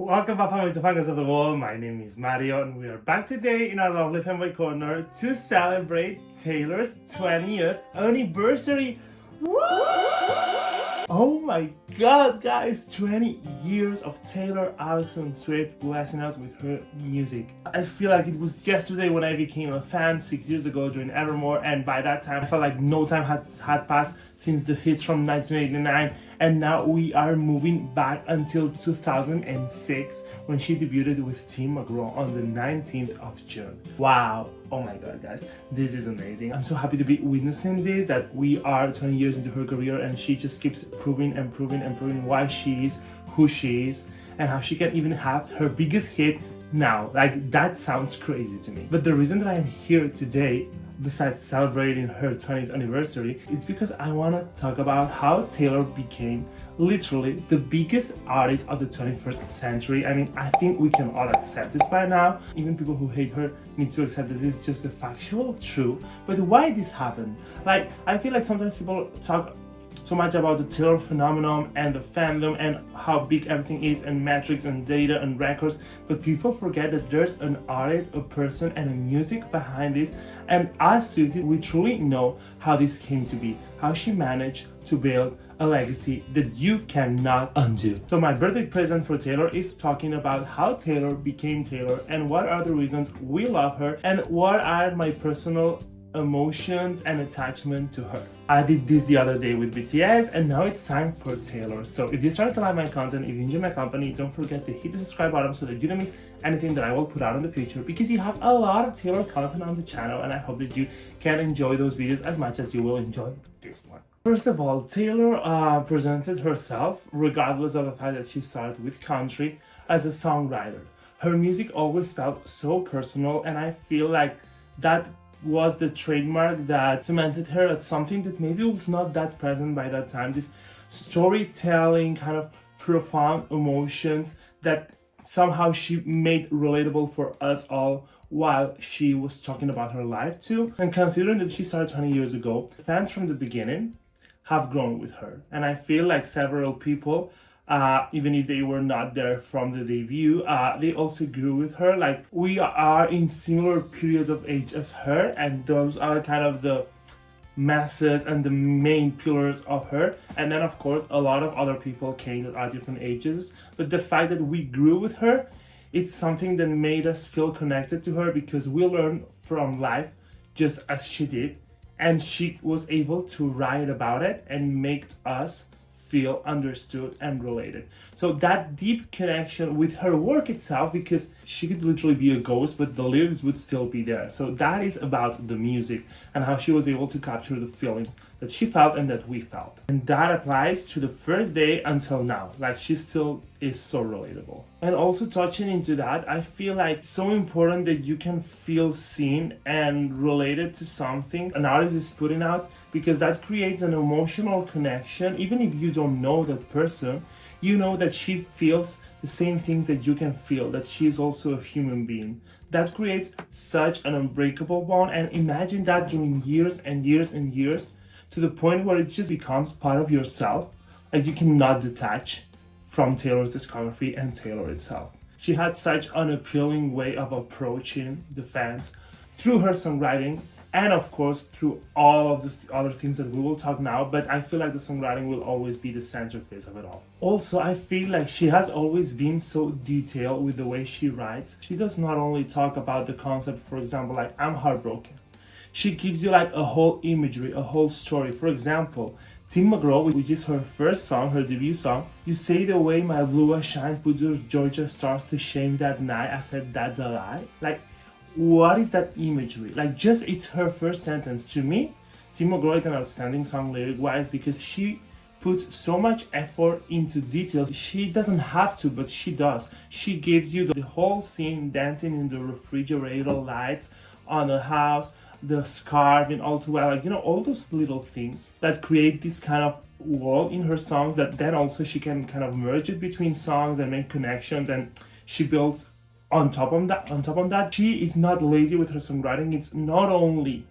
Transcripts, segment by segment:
Welcome back, families and fans of the world. My name is Mario, and we are back today in our lovely Fanboy corner to celebrate Taylor's 20th anniversary. Woo! Oh my god, guys, 20 years of Taylor Allison Swift blessing us with her music. I feel like it was yesterday when I became a fan 6 years ago during Evermore, and by that time I felt like no time had passed since the hits from 1989, and now we are moving back until 2006 when she debuted with Tim McGraw on the 19th of June. Wow. Oh my god, guys, this is amazing. I'm so happy to be witnessing this, that we are 20 years into her career and she just keeps proving and proving and proving why she is who she is and how she can even have her biggest hit now. Like, that sounds crazy to me. But the reason that I'm here today, besides celebrating her 20th anniversary, it's because I want to talk about how Taylor became literally the biggest artist of the 21st century. I mean, I think we can all accept this by now. Even people who hate her need to accept that this is just the factual truth. But why this happened? Like, I feel like sometimes people talk so much about the Taylor phenomenon and the fandom and how big everything is and metrics and data and records, but people forget that there's an artist, a person, and a music behind this. And as Swifties, we truly know how this came to be, how she managed to build a legacy that you cannot undo. So my birthday present for Taylor is talking about how Taylor became Taylor and what are the reasons we love her and what are my personal emotions and attachment to her. I did this the other day with BTS, and now it's time for Taylor. So if you start to like my content, if you enjoy my company, don't forget to hit the subscribe button so that you don't miss anything that I will put out in the future, because you have a lot of Taylor content on the channel and I hope that you can enjoy those videos as much as you will enjoy this one. First of all, Taylor presented herself, regardless of the fact that she started with country, as a songwriter. Her music always felt so personal, and I feel like that was the trademark that cemented her as something that maybe was not that present by that time. This storytelling, kind of profound emotions that somehow she made relatable for us all while she was talking about her life too. And considering that she started 20 years ago, fans from the beginning have grown with her. And I feel like several people, even if they were not there from the debut, they also grew with her. Like, we are in similar periods of age as her, and those are kind of the masses and the main pillars of her. And then of course a lot of other people came that are different ages, but the fact that we grew with her, it's something that made us feel connected to her, because we learned from life just as she did, and she was able to write about it and make us feel understood and related. So that deep connection with her work itself, because she could literally be a ghost but the lyrics would still be there. So that is about the music and how she was able to capture the feelings that she felt and that we felt. And that applies to the first day until now. Like, she still is so relatable. And also touching into that, I feel like it's so important that you can feel seen and related to something an artist is putting out, because that creates an emotional connection. Even if you don't know that person, you know that she feels the same things that you can feel, that she is also a human being. That creates such an unbreakable bond, and imagine that during years and years and years, to the point where it just becomes part of yourself. Like, you cannot detach from Taylor's discography and Taylor itself. She had such an appealing way of approaching the fans through her songwriting, and of course through all of the other things that we will talk now, but I feel like the songwriting will always be the centerpiece of it all. Also, I feel like she has always been so detailed with the way she writes. She does not only talk about the concept, for example, like, I'm heartbroken. She gives you like a whole imagery, a whole story. For example, Tim McGraw, which is her first song, her debut song, you say the way my blue eyes shine, put your Georgia stars to shame that night. I said that's a lie. Like, what is that imagery? Like, just it's her first sentence. To me, Tim McGraw is an outstanding song lyric-wise, because she puts so much effort into detail. She doesn't have to, but she does. She gives you the whole scene, dancing in the refrigerator lights on a house, the scarf and all too well, like, you know, all those little things that create this kind of world in her songs, that then also she can kind of merge it between songs and make connections, and she builds on top of that. She is not lazy with her songwriting. It's not only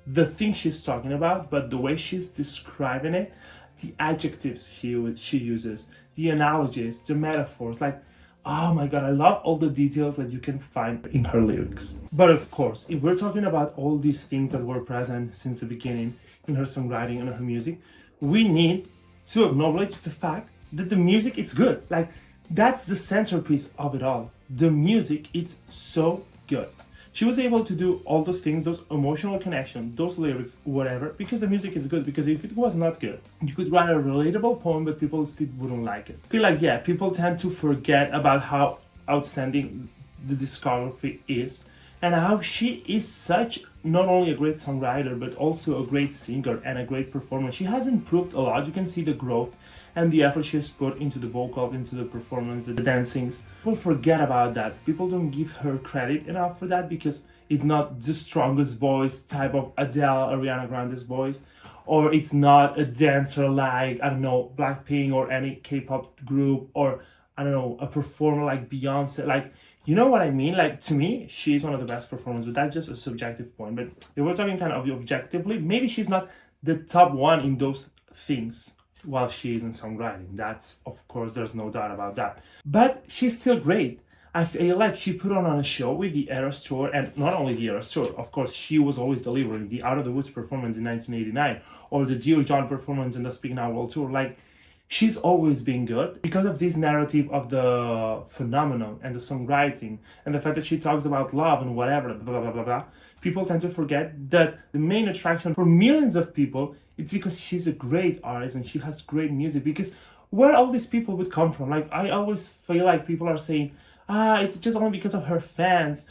the thing she's talking about, but the way she's describing it, the adjectives she uses, the analogies, the metaphors. Like, Oh my god, I love all the details that you can find in her lyrics. But of course, if we're talking about all these things that were present since the beginning in her songwriting and her music, we need to acknowledge the fact that the music is good. Like, that's the centerpiece of it all. The music, it's so good. She was able to do all those things, those emotional connections, those lyrics, whatever, because the music is good. Because if it was not good, you could write a relatable poem, but people still wouldn't like it. I feel like, yeah, people tend to forget about how outstanding the discography is and how she is such not only a great songwriter, but also a great singer and a great performer. She has improved a lot. You can see the growth and the effort she has put into the vocals, into the performance, the dancings. People forget about that. People don't give her credit enough for that because it's not the strongest voice type of Adele, Ariana Grande's voice, or it's not a dancer like, I don't know, Blackpink or any K-pop group, or I don't know, a performer like Beyonce. Like, you know what I mean? Like, to me, she's one of the best performers, but that's just a subjective point. But if we're talking kind of objectively, maybe she's not the top one in those things while she is in songwriting. That's, of course, there's no doubt about that. But she's still great. I feel like she put on a show with the Eras Tour, and not only the Eras Tour, of course, she was always delivering the Out of the Woods performance in 1989, or the Dear John performance in the Speak Now World Tour. Like, she's always been good because of this narrative of the phenomenon and the songwriting and the fact that she talks about love and whatever, blah, blah, blah, blah. People tend to forget that the main attraction for millions of people, it's because she's a great artist and she has great music. Because where all these people would come from? Like, I always feel like people are saying, it's just only because of her fans.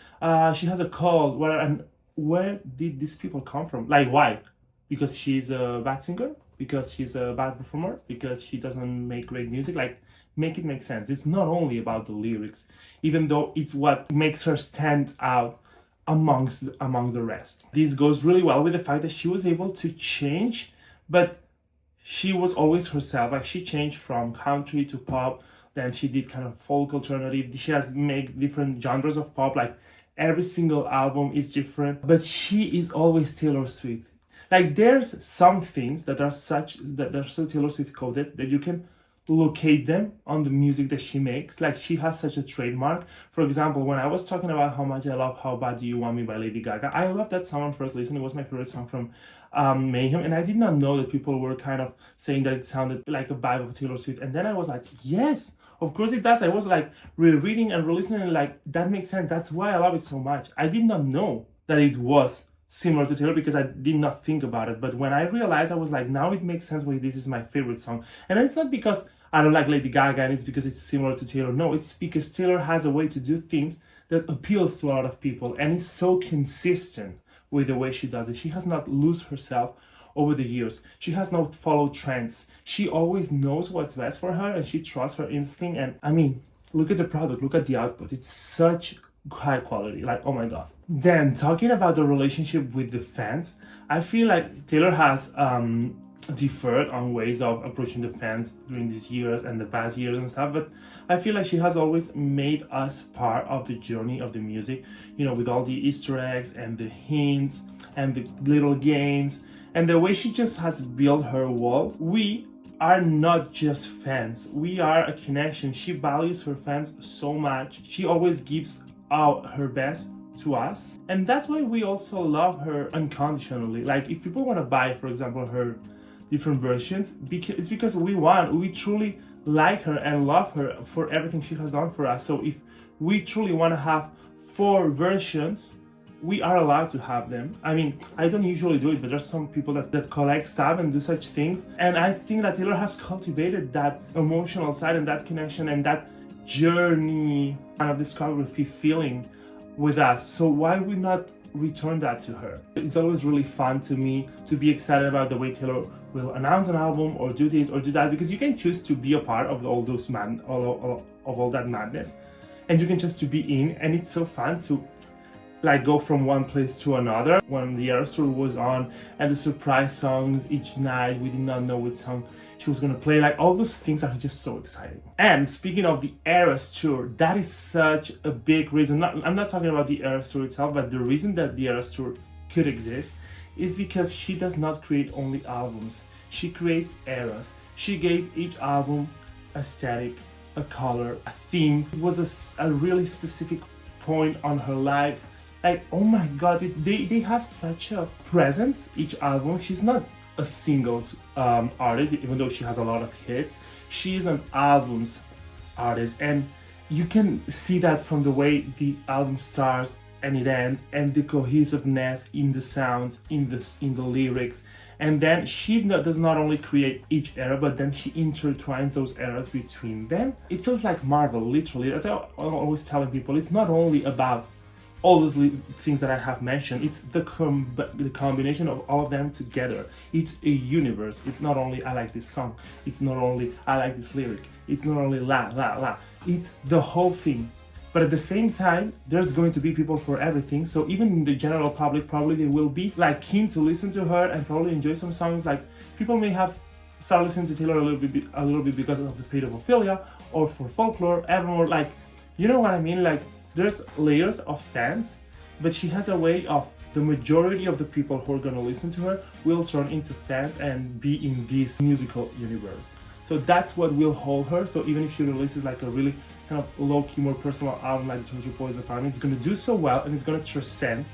She has a cult. Where did these people come from? Like, why? Because she's a bad singer? Because she's a bad performer? Because she doesn't make great music? Like, make it make sense. It's not only about the lyrics, even though it's what makes her stand out among the rest. This goes really well with the fact that she was able to change, but she was always herself. Like, she changed from country to pop, then she did kind of folk alternative. She has made different genres of pop. Like, every single album is different, but she is always Taylor Swift. Like, there's some things that are so Taylor Swift coded that you can locate them on the music that she makes. Like, she has such a trademark. For example, when I was talking about how much I love How Bad Do You Want Me by Lady Gaga, I love that song on first listen. It was my favorite song from Mayhem, and I did not know that people were kind of saying that it sounded like a vibe of Taylor Swift. And then I was like, yes, of course it does. I was like rereading and re-listening, and like, that makes sense. That's why I love it so much. I did not know that it was similar to Taylor because I did not think about it. But when I realized, I was like, now it makes sense why this is my favorite song. And it's not because I don't like Lady Gaga and it's because it's similar to Taylor. No, it's because Taylor has a way to do things that appeals to a lot of people and is so consistent with the way she does it. She has not lost herself over the years. She has not followed trends. She always knows what's best for her and she trusts her instinct. And I mean, look at the product, look at the output. It's such high quality, like, oh my god. Then talking about the relationship with the fans, I feel like Taylor has deferred on ways of approaching the fans during these years and the past years and stuff, but I feel like she has always made us part of the journey of the music, you know, with all the Easter eggs and the hints and the little games and the way she just has built her wall. We are not just fans, we are a connection. She values her fans so much. She always gives out her best to us, and that's why we also love her unconditionally. Like, if people want to buy, for example, her different versions, it's because we truly like her and love her for everything she has done for us. So if we truly want to have 4 versions, we are allowed to have them. I mean, I don't usually do it, but there's some people that collect stuff and do such things, and I think that Taylor has cultivated that emotional side and that connection and that journey kind of discography feeling with us. So why would not return that to her? It's always really fun to me to be excited about the way Taylor will announce an album or do this or do that, because you can choose to be a part of all that madness, and you can just to be in, and it's so fun to like go from one place to another. When the Eras Tour was on and the surprise songs each night, we did not know which song she was gonna play. Like, all those things are just so exciting. And speaking of the Eras Tour, that is such a big reason. I'm not talking about the Eras Tour itself, but the reason that the Eras Tour could exist is because she does not create only albums. She creates eras. She gave each album aesthetic, a color, a theme. It was a really specific point on her life. Like, oh my god, they have such a presence each album. She's not a singles artist, even though she has a lot of hits. She is an albums artist, and you can see that from the way the album starts and it ends, and the cohesiveness in the sounds, in the lyrics. And then she does not only create each era, but then she intertwines those eras between them. It feels like Marvel, literally. That's how I'm always telling people. It's not only about all those things that I have mentioned. It's the combination of all of them together. It's a universe. It's not only I like this song. It's not only I like this lyric. It's not only la la la. It's the whole thing. But at the same time, there's going to be people for everything. So even in the general public, probably they will be like keen to listen to her and probably enjoy some songs. Like people may have started listening to Taylor a little bit because of the Fate of Ophelia or for Folklore, Evermore. Like, you know what I mean? Like there's layers of fans, but she has a way of the majority of the people who are gonna listen to her will turn into fans and be in this musical universe. So that's what will hold her. So even if she releases like a really kind of low-key, more personal album like the Torture Poison Department, it's going to do so well and it's going to transcend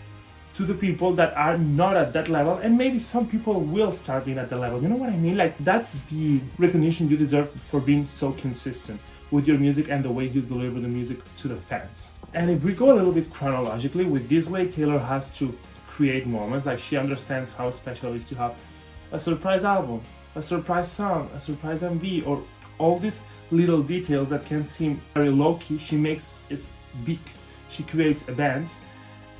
to the people that are not at that level, and maybe some people will start being at the level. You know what I mean? Like that's the recognition you deserve for being so consistent with your music and the way you deliver the music to the fans. And if we go a little bit chronologically, with this way Taylor has to create moments. Like she understands how special it is to have a surprise album, a surprise song, a surprise MV, or all these little details that can seem very low-key. She makes it big. She creates events,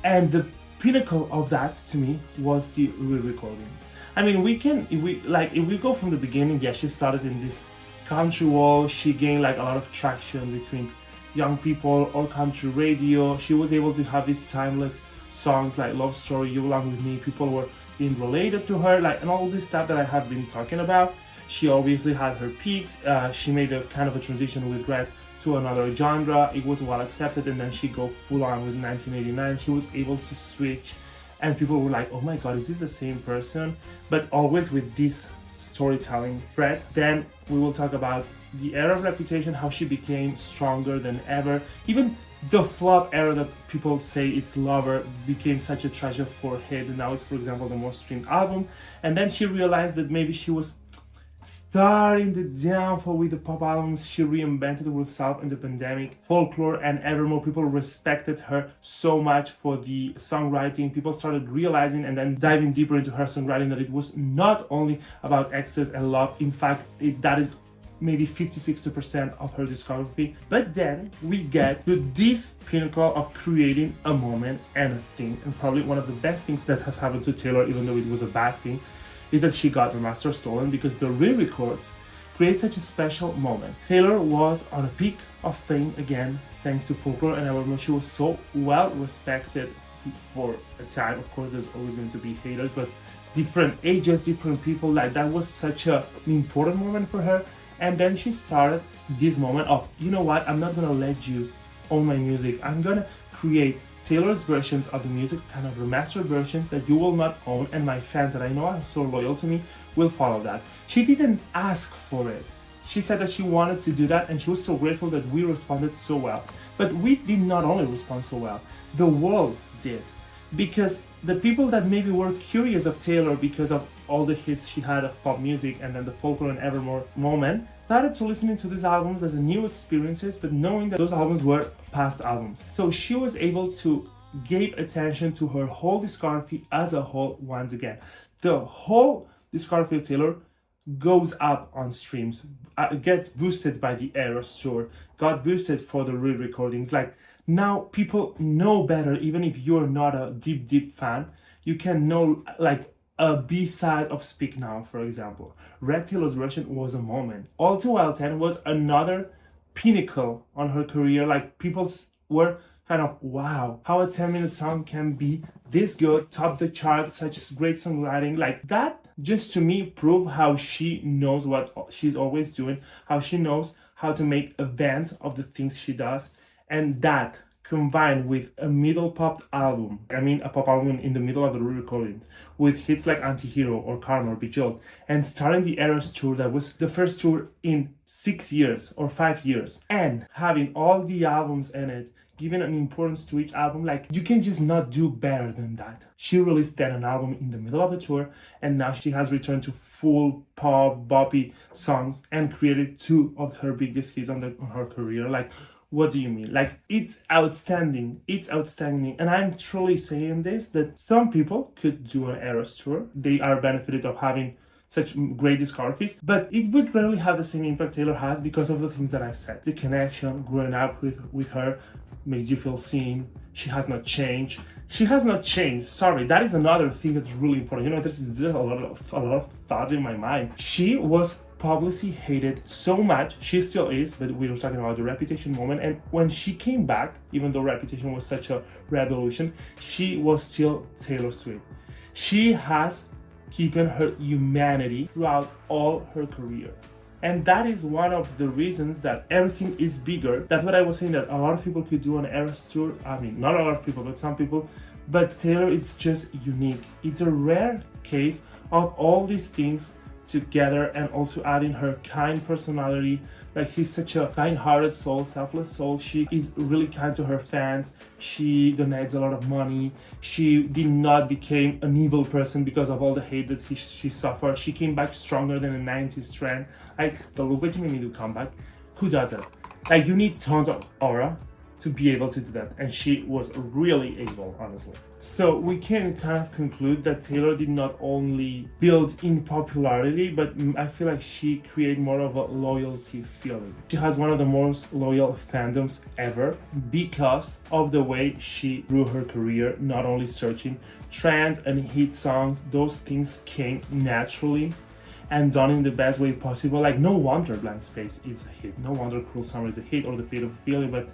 and the pinnacle of that to me was the re-recordings. I mean, if we go from the beginning, yeah, she started in this country wall. She gained like a lot of traction between young people or country radio. She was able to have these timeless songs like Love Story, You Belong With Me. People were being related to her, like, and all this stuff that I have been talking about. She obviously had her peaks. She made a kind of a transition with Red to another genre. It was well accepted, and then she go full on with 1989. She was able to switch, and people were like, oh my god, is this the same person? But always with this storytelling thread. Then we will talk about the era of Reputation, how she became stronger than ever. Even the flop era that people say it's Lover became such a treasure for hits, and now it's, for example, the most streamed album. And then she realized that maybe she was starting the downfall with the pop albums. She reinvented herself in the pandemic. Folklore and Evermore, people respected her so much for the songwriting. People started realizing and then diving deeper into her songwriting that it was not only about excess and love. In fact, that is maybe 50-60% of her discography. But then we get to this pinnacle of creating a moment and a thing, and probably one of the best things that has happened to Taylor, even though it was a bad thing, is that she got the master stolen, because the re-records create such a special moment. Taylor was on a peak of fame again, thanks to Folklore and Evermore. She was so well respected for a time. Of course, there's always going to be haters, but different ages, different people, like that was such an important moment for her. And then she started this moment of, you know what, I'm not gonna let you own my music. I'm gonna create Taylor's versions of the music, kind of remastered versions that you will not own, and my fans that I know are so loyal to me will follow that. She didn't ask for it. She said that she wanted to do that, and she was so grateful that we responded so well. But we did not only respond so well, the world did. Because the people that maybe were curious of Taylor because of all the hits she had of pop music and then the Folklore and Evermore moment, started to listening to these albums as new experiences, but knowing that those albums were past albums. So she was able to give attention to her whole discography as a whole once again. The whole discography of Taylor goes up on streams, gets boosted by the Eras tour, got boosted for the re-recordings. Like, now people know better. Even if you're not a deep fan, you can know like a B-side of Speak Now, for example. Red Taylor's version was a moment. All Too Well 10 was another pinnacle on her career. Like, people were kind of, wow, how a 10-minute song can be this good, top the charts, such as great songwriting. Like, that just to me prove how she knows what she's always doing, how she knows how to make events of the things she does. And that combined with a middle pop album, a pop album in the middle of the recordings, with hits like Anti-Hero or Karma or Bejeweled, and starting the Eras tour that was the first tour in 6 years or 5 years, and having all the albums in it, giving an importance to each album, like you can just not do better than that. She released then an album in the middle of the tour, and now she has returned to full pop, boppy songs and created 2 of her biggest hits on her career. Like, what do you mean? Like, it's outstanding. It's outstanding. And I'm truly saying this, that some people could do an Eras tour. They are benefited of having such great discographies, but it would rarely have the same impact Taylor has because of the things that I've said. The connection, growing up with her, makes you feel seen. She has not changed. She has not changed. Sorry, that is another thing that's really important. You know, there's a lot of thoughts in my mind. She was publicly hated so much. She still is, but we were talking about the Reputation moment. And when she came back, even though Reputation was such a revolution, she was still Taylor Swift. She has keeping her humanity throughout all her career. And that is one of the reasons that everything is bigger. That's what I was saying, that a lot of people could do an Eras tour. I mean, not a lot of people, but some people. But Taylor is just unique. It's a rare case of all these things together, and also adding her kind personality. Like, she's such a kind-hearted soul, selfless soul. She is really kind to her fans. She donates a lot of money. She did not become an evil person because of all the hate that she suffered. She came back stronger than a 90s trend. Like, the look what you made me do comeback. Who does it? Like, you need tons of aura to be able to do that, and she was really able, honestly. So we can kind of conclude that Taylor did not only build in popularity, but I feel like she created more of a loyalty feeling. She has one of the most loyal fandoms ever because of the way she grew her career, not only searching trends and hit songs. Those things came naturally and done in the best way possible. Like, no wonder Blank Space is a hit, no wonder Cruel Summer is a hit, or The Fate of Ophelia, but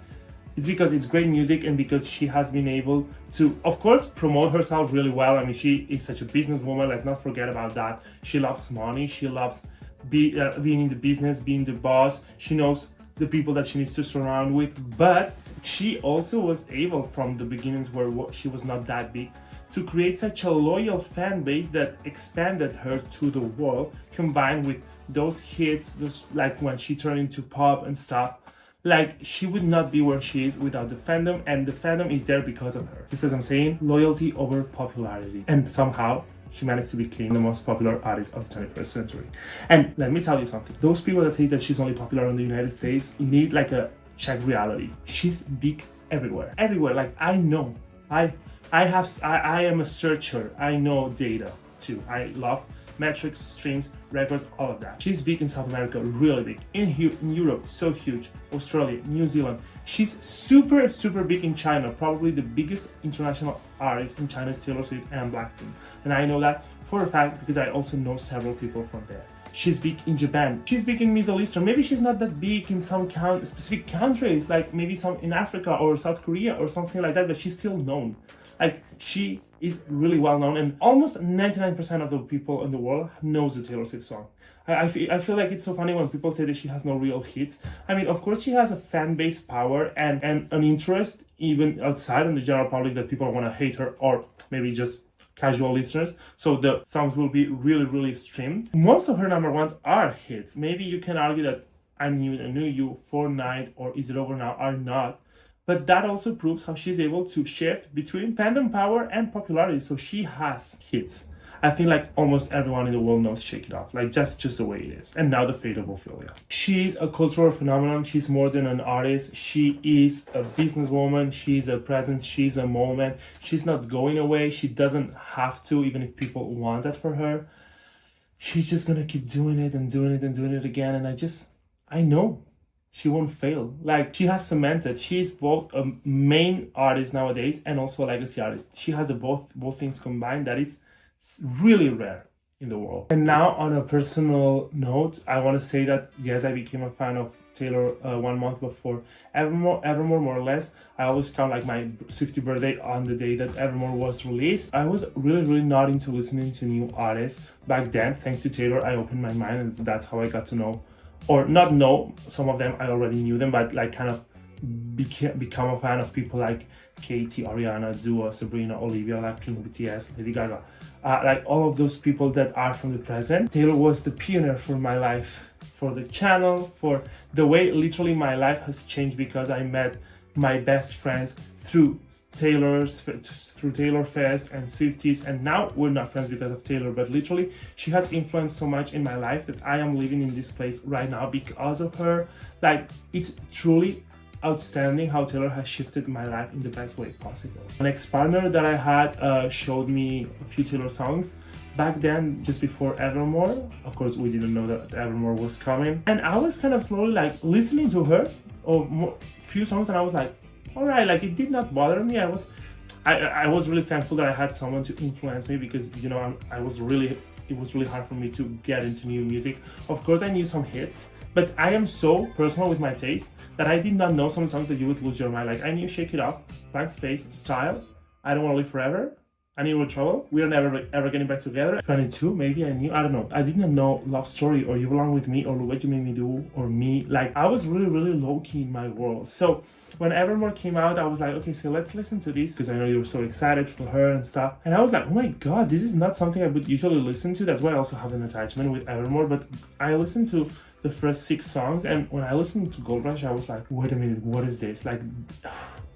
it's because it's great music, and because she has been able to, of course, promote herself really well. I mean, she is such a businesswoman. Let's not forget about that. She loves money. She loves being in the business, being the boss. She knows the people that she needs to surround with. But she also was able, from the beginnings where she was not that big, to create such a loyal fan base that expanded her to the world, combined with those hits, those, like when she turned into pop and stuff. Like, she would not be where she is without the fandom, and the fandom is there because of her. Just as I'm saying, loyalty over popularity. And somehow, she managed to become the most popular artist of the 21st century. And let me tell you something. Those people that say that she's only popular in the United States need like a check reality. She's big everywhere. Everywhere. Like, I know. I am a searcher. I know data too. I love metrics, streams, records, all of that. She's big in South America, really big. In Europe, so huge. Australia, New Zealand. She's super, super big in China. Probably the biggest international artist in China is Taylor Swift and Blackpink. And I know that for a fact because I also know several people from there. She's big in Japan. She's big in Middle East, or maybe she's not that big in some specific countries, like maybe some in Africa or South Korea or something like that, but she's still known. Like, she is really well known, and almost 99% of the people in the world knows the Taylor Swift song. I feel like it's so funny when people say that she has no real hits. I mean, of course she has a fan base power and an interest even outside in the general public, that people want to hate her, or maybe just casual listeners. So the songs will be really, really streamed. Most of her number ones are hits. Maybe you can argue that I Knew You, Fortnite, or Is It Over Now are not. But that also proves how she's able to shift between fandom power and popularity. So she has hits. I think like almost everyone in the world knows Shake It Off. Like, just the way it is. And now The Fate of Ophelia. She's a cultural phenomenon. She's more than an artist. She is a businesswoman. She's a presence. She's a moment. She's not going away. She doesn't have to, even if people want that for her. She's just gonna keep doing it and doing it and doing it again. And I know she won't fail. Like, she has cemented. She's both a main artist nowadays and also a legacy artist. She has both things combined. That is really rare in the world. And now, on a personal note, I want to say that yes, I became a fan of Taylor 1 month before Evermore, more or less. I always count like my Swiftie birthday on the day that Evermore was released. I was really not into listening to new artists back then. Thanks to Taylor, I opened my mind, and that's how I got to know, or not know, some of them I already knew them, but like kind of become a fan of people like Katy, Ariana, Dua, Sabrina, Olivia, Blackpink, BTS, Lady Gaga, like all of those people that are from the present. Taylor was the pioneer for my life, for the channel, for the way literally my life has changed, because I met my best friends through Taylor Fest and Swifties, and now we're not friends because of Taylor, but literally she has influenced so much in my life that I am living in this place right now because of her. Like, it's truly outstanding how Taylor has shifted my life in the best way possible. An ex-partner that I had showed me a few Taylor songs back then, just before Evermore. Of course, we didn't know that Evermore was coming, and I was kind of slowly like listening to her or few songs, and I was like, all right, like it did not bother me. I was really thankful that I had someone to influence me, because you know it was really hard for me to get into new music. Of course, I knew some hits, but I am so personal with my taste that I did not know some songs that you would lose your mind. Like I knew Shake It Off, Blank Space, Style, I Don't Want to Live Forever, I Knew We're Trouble, We Are Never Ever Getting Back Together, 22 maybe. I don't know. I didn't know Love Story or You Belong With Me or What You Made Me Do or Me. Like I was really low-key in my world. So when Evermore came out, I was like, okay, so let's listen to this, because I know you were so excited for her and stuff. And I was like, oh my god, this is not something I would usually listen to. That's why I also have an attachment with Evermore. But I listened to the first 6 songs, and when I listened to Gold Rush, I was like, wait a minute, what is this? Like,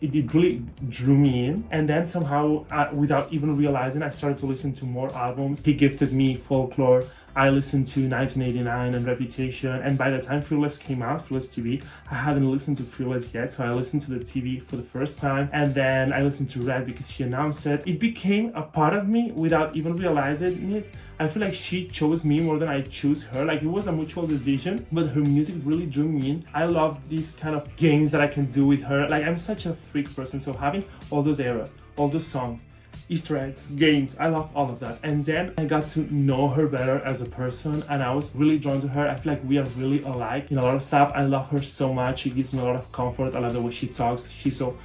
it really drew me in. And then somehow, without even realizing, I started to listen to more albums. He gifted me Folklore. I listened to 1989 and Reputation, and by the time Fearless came out, Fearless TV, I hadn't listened to Fearless yet, so I listened to the TV for the first time, and then I listened to Red because she announced it. It became a part of me without even realizing it. I feel like she chose me more than I chose her. Like, it was a mutual decision, but her music really drew me in. I love these kind of games that I can do with her. Like, I'm such a freak person, so having all those eras, all those songs, Easter eggs, games, I love all of that. And then I got to know her better as a person, and I was really drawn to her. I feel like we are really alike in a lot of stuff. I love her so much. She gives me a lot of comfort. I love the way she talks. She's so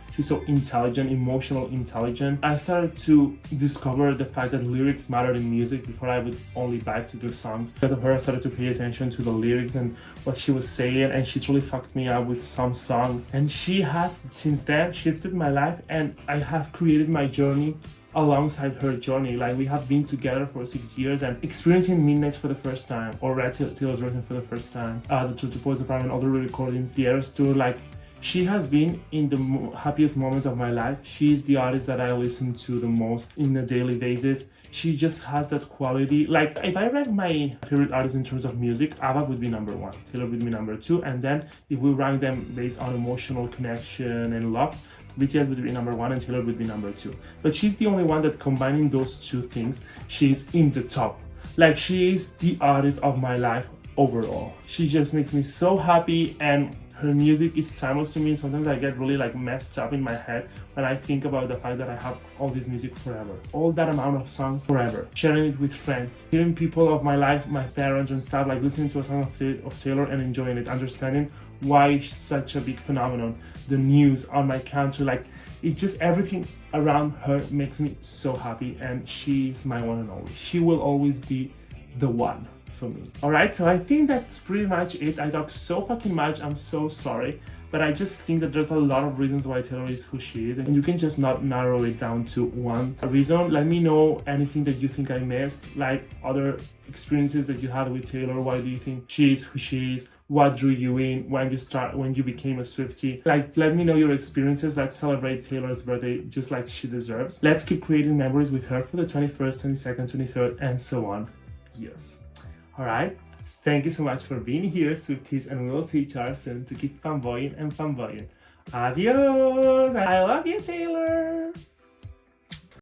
intelligent, emotional intelligent. I started to discover the fact that lyrics mattered in music before I would only vibe to those songs. Because of her, I started to pay attention to the lyrics and what she was saying, and she truly fucked me up with some songs. And she has since then shifted my life, and I have created my journey alongside her journey. Like, we have been together for 6 years and experiencing Midnights for the first time, or Red Taylor's version for the first time, the True to Poison Prime and other recordings, the Eras Tour. Like, she has been in the happiest moments of my life. She's the artist that I listen to the most in a daily basis. She just has that quality. Like, if I rank my favorite artists in terms of music, ABBA would be number 1, Taylor would be number 2, and then if we rank them based on emotional connection and love, BTS would be number 1 and Taylor would be number 2. But she's the only one that, combining those two things, she's in the top. Like, she is the artist of my life overall. She just makes me so happy, and her music is timeless to me. Sometimes I get really like messed up in my head when I think about the fact that I have all this music forever, all that amount of songs forever, sharing it with friends, hearing people of my life, my parents and stuff, like listening to a song of Taylor and enjoying it, understanding why she's such a big phenomenon, the news on my country, like it just, everything around her makes me so happy, and she's my one and only. She will always be the one for me. Alright, so I think that's pretty much it. I talked so fucking much, I'm so sorry, but I just think that there's a lot of reasons why Taylor is who she is, and you can just not narrow it down to one reason. Let me know anything that you think I missed, like other experiences that you had with Taylor. Why do you think she is who she is? What drew you in when you became a Swiftie? Like, let me know your experiences. Let's celebrate Taylor's birthday just like she deserves. Let's keep creating memories with her for the 21st, 22nd, 23rd, and so on years. Alright, thank you so much for being here, Swifties, and we'll see each other soon to keep fanboying and fanboying. Adios! I love you, Taylor!